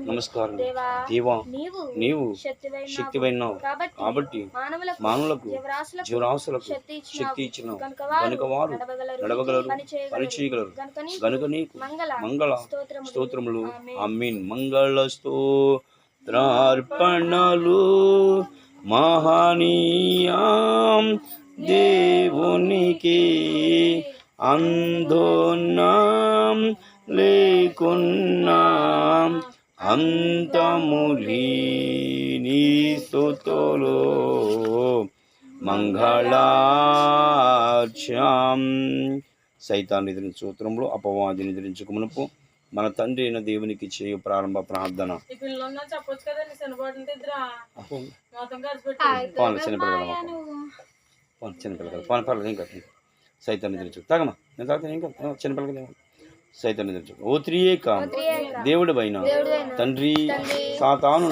నమస్కారం దేవా, నీవు శక్తివైనావు కాబట్టి మానవులకు జీవరాశులకు శక్తి ఇచ్చినావు కనుక వారు నడవగలరు, పనిచేయగలరు. కనుక నీకు మంగళ స్తోత్రములు. ఆమేన్. మంగళ స్తోత్రార్పణలు మహనీయం దేవునికి, అందోన్నాం లేకున్నా అంతములీని స్తుతులు మంగళార్చం. సైతాన్ని ఎదిరించు సూత్రంలో అపవాది నిద్రించుకు మునుపు మన తండ్రి అయిన దేవునికి చేయు ప్రారంభ ప్రార్థన. సైతాన్ని ఎదిరించు తాగమా, నేను తాగుతాను. ఇంకా చిన్నపిల్లగా సైతాన్ని ఎదిరించు. ఓ త్రియేక దేవుడు పైన తండ్రి సాతాను